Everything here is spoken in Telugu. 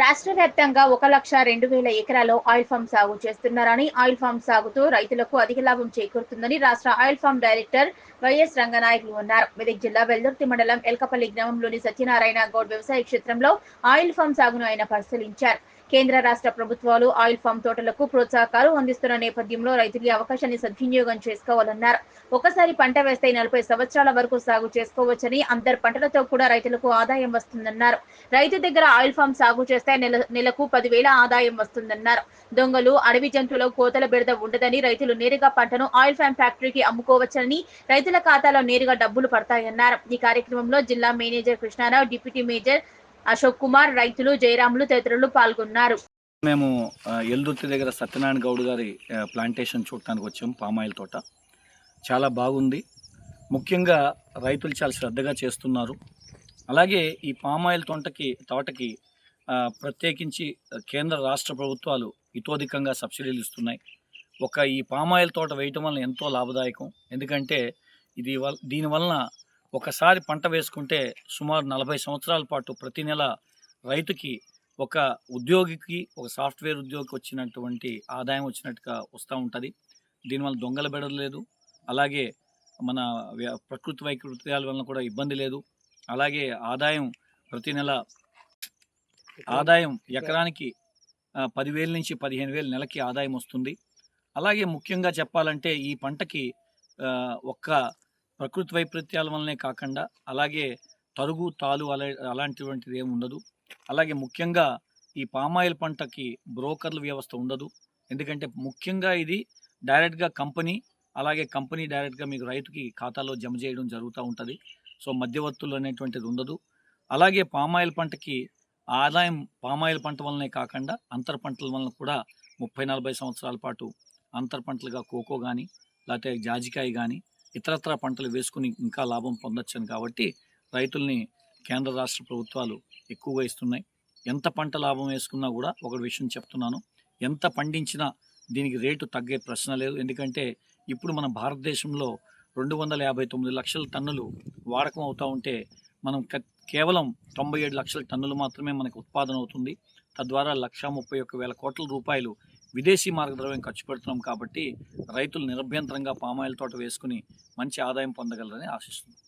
రాష్ట్ర వ్యాప్తంగా 1,02,000 ఎకరాల్లో ఆయిల్ ఫామ్ సాగు చేస్తున్నారని, ఆయిల్ ఫామ్ సాగుతో రైతులకు అధిక లాభం చేకూరుతుందని రాష్ట్ర oil palm director Y S Ranganayakulu అన్నారు. మెదక్ జిల్లా వెల్దుర్తి మండలం ఎల్కపల్లి గ్రామంలోని సత్యనారాయణ గౌడ్ వ్యవసాయ క్షేత్రంలో ఆయిల్ ఫామ్ సాగును ఆయన పరిశీలించారు. కేంద్ర రాష్ట్ర ప్రభుత్వాలు ఆయిల్ ఫామ్ తోటలకు ప్రోత్సాహకాలు అందిస్తున్న నేపథ్యంలో రైతులు ఈ అవకాశాన్ని సద్వినియోగం చేసుకోవాలన్నారు. ఒకసారి పంట వేస్తే 40 సంవత్సరాల వరకు సాగు చేసుకోవచ్చని, అందరి పంటలతో కూడా రైతులకు ఆదాయం వస్తుందన్నారు. రైతు దగ్గర ఆయిల్ ఫామ్ సాగు చేస్తే నెలకు 10,000 ఆదాయం వస్తుందన్నారు. దొంగలు, అడవి జంతువుల కోతల బెడద ఉండదని, రైతులు నేరుగా పంటను ఆయిల్ ఫామ్ ఫ్యాక్టరీకి అమ్ముకోవచ్చని, రైతుల ఖాతాలో నేరుగా డబ్బులు పడతాయన్నారు. ఈ కార్యక్రమంలో జిల్లా manager Krishnarao, deputy major Ashok Kumar, రైతులు, జయరాములు తదితరులు పాల్గొన్నారు. మేము ఎల్దుర్తి దగ్గర సత్యనారాయణ గౌడ్ గారి ప్లాంటేషన్ చూడటానికి వచ్చాం. పామాయిల్ తోట చాలా బాగుంది. ముఖ్యంగా రైతులు చాలా శ్రద్ధగా చేస్తున్నారు. అలాగే ఈ పామాయిల్ తోటకి ప్రత్యేకించి కేంద్ర రాష్ట్ర ప్రభుత్వాలు ఇతోధికంగా సబ్సిడీలు ఇస్తున్నాయి. ఈ పామాయిల్ తోట వేయటం వల్ల ఎంతో లాభదాయకం. ఎందుకంటే దీనివలన ఒకసారి పంట వేసుకుంటే సుమారు 40 సంవత్సరాల పాటు ప్రతి నెల రైతుకి, ఒక ఉద్యోగికి, ఒక సాఫ్ట్వేర్ ఉద్యోగికి వచ్చినటువంటి ఆదాయం వచ్చినట్టుగా వస్తూ ఉంటుంది. దీనివల్ల దొంగల బెడలు లేదు. అలాగే మన ప్రకృతి వైకృత్యాల వలన కూడా ఇబ్బంది లేదు. అలాగే ఆదాయం ప్రతి నెల ఎకరానికి 10,000 నుంచి 15,000 నెలకి ఆదాయం వస్తుంది. అలాగే ముఖ్యంగా చెప్పాలంటే ఈ పంటకి ఒక్క ప్రకృతి వైపరీత్యాల వల్లనే కాకుండా అలాగే తరుగు, తాలు అలాంటివంటిది ఏమి ఉండదు. అలాగే ముఖ్యంగా ఈ పామాయిల్ పంటకి బ్రోకర్ల వ్యవస్థ ఉండదు. ఎందుకంటే ముఖ్యంగా ఇది డైరెక్ట్గా కంపెనీ డైరెక్ట్గా మీకు రైతుకి ఖాతాలో జమ చేయడం జరుగుతూ ఉంటుంది. సో మధ్యవర్తులు అనేటువంటిది ఉండదు. అలాగే పామాయిల్ పంటకి ఆదాయం పామాయిల్ పంట వల్లనే కాకుండా అంతర పంటల వలన కూడా 30-40 సంవత్సరాల పాటు అంతర పంటలుగా కోకో కానీ, లేకపోతే జాజికాయ కానీ, ఇతరత్ర పంటలు వేసుకుని ఇంకా లాభం పొందొచ్చని కాబట్టి రైతుల్ని కేంద్ర రాష్ట్ర ప్రభుత్వాలు ఎక్కువగా ఇస్తున్నాయి. ఎంత పంట లాభం వేసుకున్నా కూడా ఒక విషయం చెప్తున్నాను, ఎంత పండించినా దీనికి రేటు తగ్గే ప్రశ్న లేదు. ఎందుకంటే ఇప్పుడు మన భారతదేశంలో 259 లక్షల టన్నులు వాడకం అవుతూ ఉంటే మనం కేవలం 97 లక్షల టన్నులు మాత్రమే మనకు ఉత్పాదన అవుతుంది. తద్వారా 1,31,000 కోట్ల రూపాయలు విదేశీ మార్గద్రవ్యం ఖర్చు పెడుతున్నాం. కాబట్టి రైతులు నిరభ్యంతరంగా పామాయిల్ తోట వేసుకుని మంచి ఆదాయం పొందగలరని ఆశిస్తున్నాం.